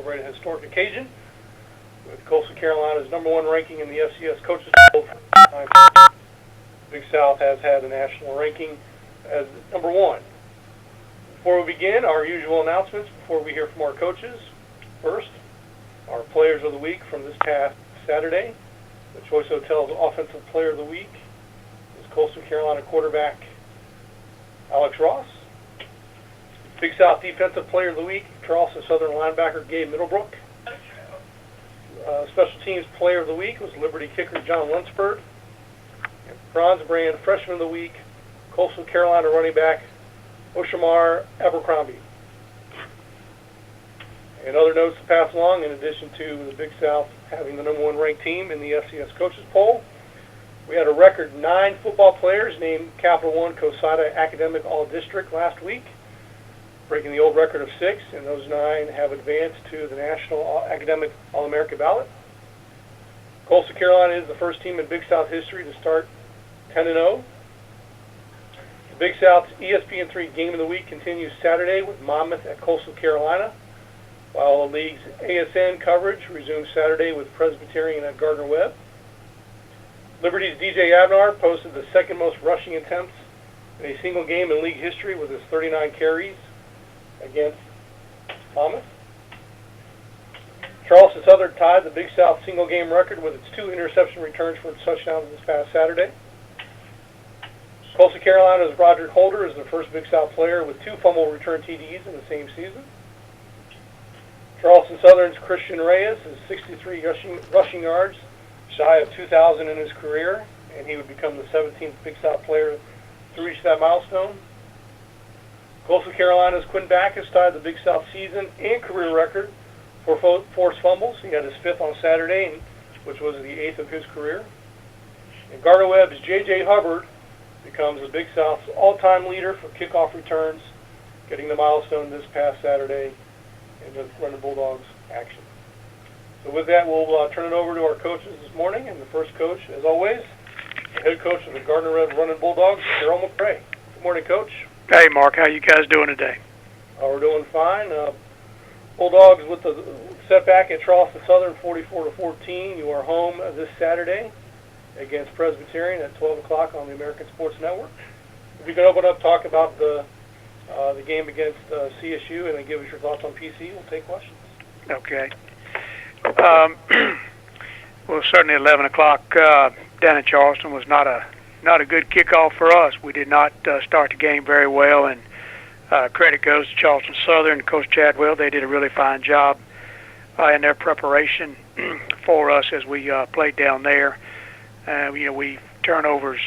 celebrate a historic occasion with Coastal Carolina's #1 ranking in the FCS Coaches Poll. Big South has had a national ranking as #1. Before we begin, our usual announcements before we hear from our coaches. First, our Players of the Week from this past Saturday. The Choice Hotels Offensive Player of the Week is Coastal Carolina quarterback Alex Ross. Big South Defensive Player of the Week, Charleston Southern linebacker Gabe Middlebrook. Special Teams Player of the Week was Liberty kicker John Lunsford. And Bronze Brand Freshman of the Week, Coastal Carolina running back Oshamar Abercrombie. And other notes to pass along, in addition to the Big South having the #1 ranked team in the FCS Coaches Poll, we had a record 9 football players named Capital One COSADA Academic All-District last week, breaking the old record of 6, and those 9 have advanced to the National Academic All-America ballot. Coastal Carolina is the first team in Big South history to start 10-0. The Big South's ESPN3 Game of the Week continues Saturday with Monmouth at Coastal Carolina, while the league's ASN coverage resumes Saturday with Presbyterian at Gardner-Webb. Liberty's DJ Abnard posted the second most rushing attempts in a single game in league history with his 39 carries against Monmouth. Charleston Southern tied the Big South single game record with its 2 interception returns for its touchdowns this past Saturday. Coastal Carolina's Roderick Holder is the first Big South player with 2 fumble return TDs in the same season. Charleston Southern's Christian Reyes is 63 rushing yards, shy of 2,000 in his career, and he would become the 17th Big South player to reach that milestone. Coastal Carolina's Quinn Backus tied the Big South season and career record for forced fumbles. He had his 5th on Saturday, which was the 8th of his career. And Gardner-Webb's J.J. Hubbard becomes the Big South's all-time leader for kickoff returns, getting the milestone this past Saturday in the Running Bulldogs action. So with that, we'll turn it over to our coaches this morning. And the first coach, as always, the head coach of the Gardner-Webb Running Bulldogs, Carroll McCray. Good morning, Coach. Hey, Mark. How you guys doing today? We're doing fine. Bulldogs with the setback at Charleston Southern, 44-14. You are home this Saturday against Presbyterian at 12 o'clock on the American Sports Network. If you can open up, talk about the game against CSU, and then give us your thoughts on PC. We'll take questions. Okay. Well, certainly 11 o'clock down in Charleston was not a good kickoff for us. We did not start the game very well, and credit goes to Charleston Southern, Coach Chadwell. They did a really fine job in their preparation for us as we played down there. We turnovers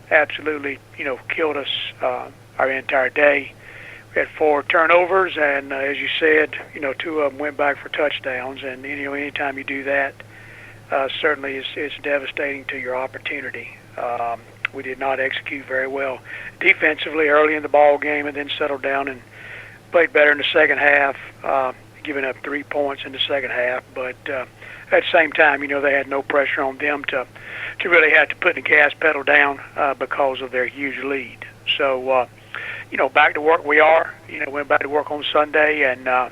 absolutely, killed us our entire day. We had 4 turnovers, and as you said, 2 of them went back for touchdowns. And anytime you do that, certainly it's devastating to your opportunity. We did not execute very well defensively early in the ball game, and then settled down and played better in the second half, giving up 3 points in the second half. But at the same time, they had no pressure on them to really have to put the gas pedal down because of their huge lead. So, back to work we are. Went back to work on Sunday, and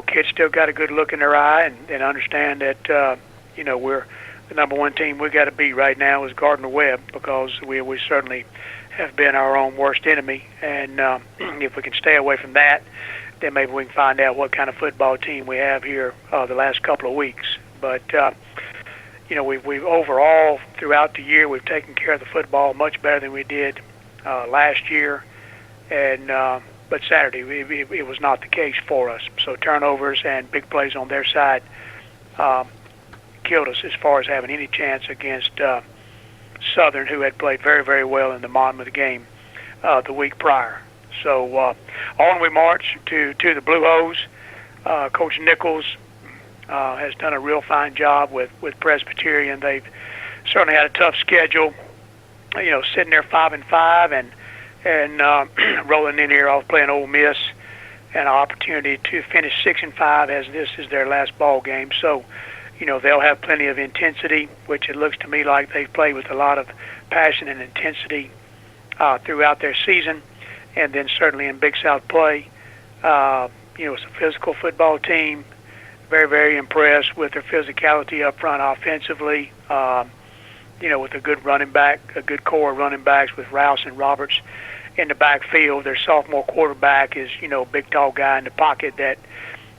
kids still got a good look in their eye and understand that we're the #1 team we got to beat right now is Gardner-Webb, because we certainly have been our own worst enemy. And if we can stay away from that, then maybe we can find out what kind of football team we have here the last couple of weeks. But we've overall throughout the year we've taken care of the football much better than we did last year. And but Saturday it was not the case for us. So turnovers and big plays on their side killed us as far as having any chance against Southern, who had played very, very well in the Monmouth game the week prior. So on we march to the Blue Hose. Coach Nichols has done a real fine job with Presbyterian. They've certainly had a tough schedule, sitting there 5-5 and rolling in here off playing Ole Miss, and an opportunity to finish 6-5 as this is their last ball game. So they'll have plenty of intensity, which it looks to me like they've played with a lot of passion and intensity throughout their season. And then certainly in Big South play, it's a physical football team. very, very impressed with their physicality up front offensively. With a good running back, a good core of running backs with Rouse and Roberts in the backfield. Their sophomore quarterback is, a big, tall guy in the pocket that,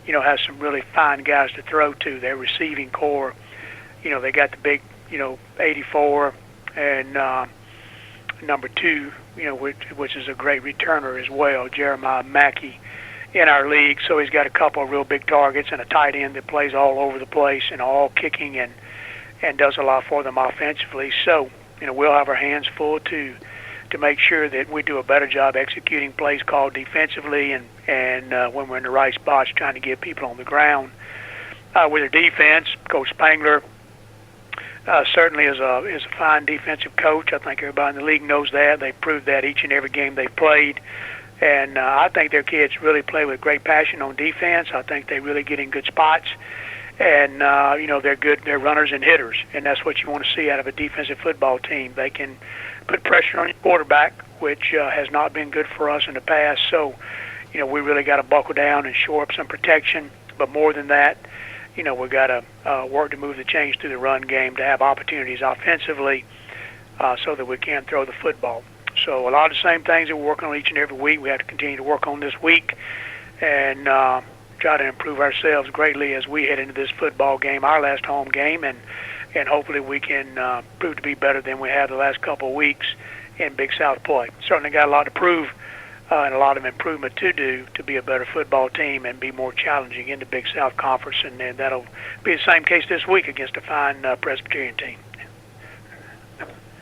has some really fine guys to throw to. Their receiving core, they got the big, 84 and number 2, which is a great returner as well, Jeremiah Mackey, in our league. So he's got a couple of real big targets and a tight end that plays all over the place and all kicking and does a lot for them offensively. So, we'll have our hands full to make sure that we do a better job executing plays called defensively and when we're in the right spots trying to get people on the ground. With their defense, Coach Spangler certainly is a fine defensive coach. I think everybody in the league knows that. They've proved that each and every game they've played. And I think their kids really play with great passion on defense. I think they really get in good spots. And, they're good. They're runners and hitters, and that's what you want to see out of a defensive football team. They can put pressure on your quarterback, which has not been good for us in the past. So, we really got to buckle down and shore up some protection. But more than that, we got to work to move the chains through the run game to have opportunities offensively so that we can throw the football. So a lot of the same things that we're working on each and every week, we have to continue to work on this week and try to improve ourselves greatly as we head into this football game, our last home game, and hopefully we can prove to be better than we have the last couple of weeks in Big South play. Certainly got a lot to prove and a lot of improvement to do to be a better football team and be more challenging in the Big South Conference, and that'll be the same case this week against a fine Presbyterian team.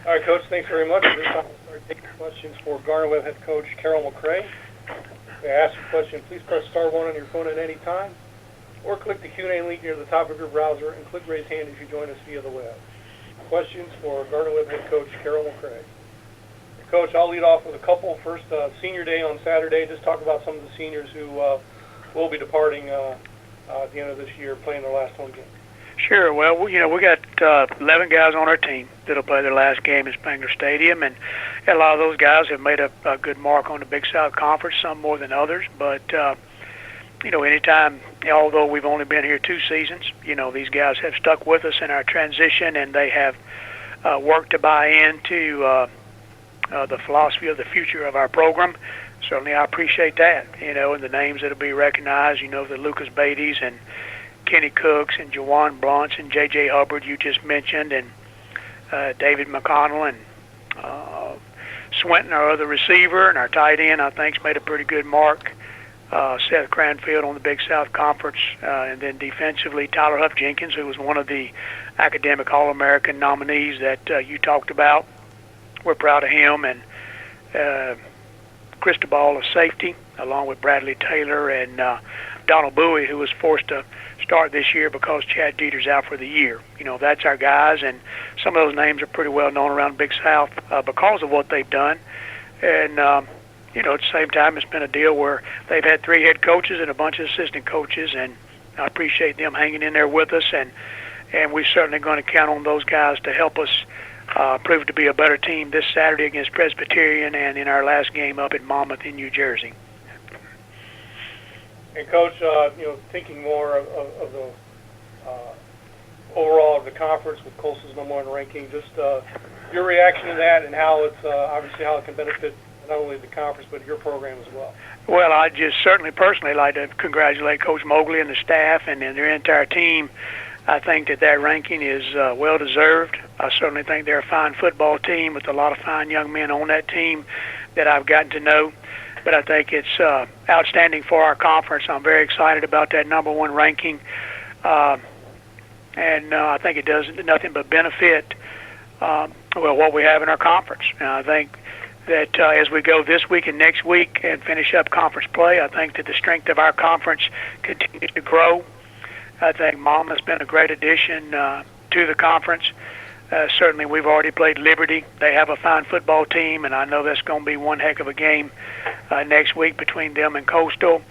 All right, Coach, thanks very much. At this time, we'll start taking questions for Gardner-Webb head coach Carroll McCray. To ask a question, please press *1 on your phone at any time, or click the Q&A link near the top of your browser and click raise hand if you join us via the web. Questions for Gardner-Webb head coach Carroll McCray. Coach, I'll lead off with a couple. First, senior day on Saturday. Just talk about some of the seniors who will be departing at the end of this year, playing their last home game. Sure. Well, we got 11 guys on our team that'll play their last game in Spangler Stadium, and a lot of those guys have made a good mark on the Big South Conference, some more than others. But, anytime, although we've only been here 2 seasons, these guys have stuck with us in our transition, and they have worked to buy into the philosophy of the future of our program. Certainly I appreciate that, and the names that will be recognized, the Lucas Beatties and Kenny Cooks and Jawan Blunts and J.J. Hubbard you just mentioned, and David McConnell and Swinton, our other receiver, and our tight end, I think, has made a pretty good mark. Seth Cranfield on the Big South Conference, and then defensively, Tyler Huff Jenkins, who was one of the academic All-American nominees that you talked about. We're proud of him, and Cristobal, a safety, along with Bradley Taylor and Donald Bowie, who was forced to start this year because Chad Dieter's out for the year. That's our guys, and some of those names are pretty well known around Big South because of what they've done. And, at the same time, it's been a deal where they've had 3 head coaches and a bunch of assistant coaches, and I appreciate them hanging in there with us, and we're certainly going to count on those guys to help us prove to be a better team this Saturday against Presbyterian and in our last game up in Monmouth in New Jersey. And Coach, thinking more of the overall of the conference with Coastal's #1 ranking, just your reaction to that and how it's obviously how it can benefit not only the conference but your program as well. Well, I just certainly personally like to congratulate Coach Mobley and the staff and their entire team. I think that ranking is well-deserved. I certainly think they're a fine football team with a lot of fine young men on that team that I've gotten to know. But I think it's outstanding for our conference. I'm very excited about that #1 ranking. And I think it does nothing but benefit what we have in our conference. And I think that as we go this week and next week and finish up conference play, I think that the strength of our conference continues to grow. I think Monmouth's been a great addition to the conference. Certainly we've already played Liberty. They have a fine football team, and I know that's going to be one heck of a game next week between them and Coastal.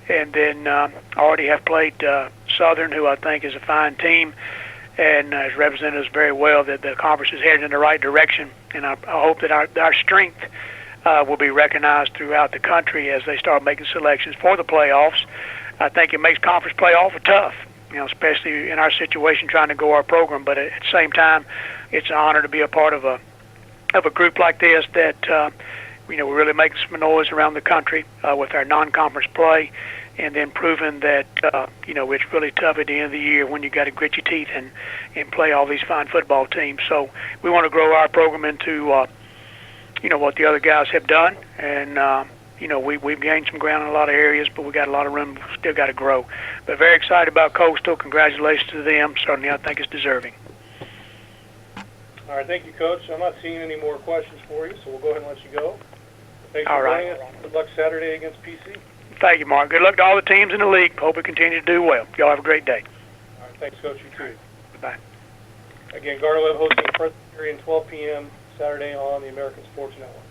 And then already have played Southern, who I think is a fine team and has represented us very well, that the conference is headed in the right direction. And I hope that our strength will be recognized throughout the country as they start making selections for the playoffs. I think it makes conference play awful tough. especially in our situation trying to grow our program. But at the same time, it's an honor to be a part of a group like this that we're really making some noise around the country with our non-conference play, and then proving that it's really tough at the end of the year when you got to grit your teeth and play all these fine football teams. So we want to grow our program into what the other guys have done, and we've gained some ground in a lot of areas, but we got a lot of room still got to grow. But very excited about Coastal. Congratulations to them. Certainly, I think it's deserving. All right, thank you, Coach. I'm not seeing any more questions for you, so we'll go ahead and let you go. Thanks All for right. joining us. Good luck Saturday against PC. Thank you, Mark. Good luck to all the teams in the league. Hope we continue to do well. Y'all have a great day. All right, thanks, Coach. You too. Bye. Again, Gardner-Webb hosting Presbyterian 12 p.m. Saturday on the American Sports Network.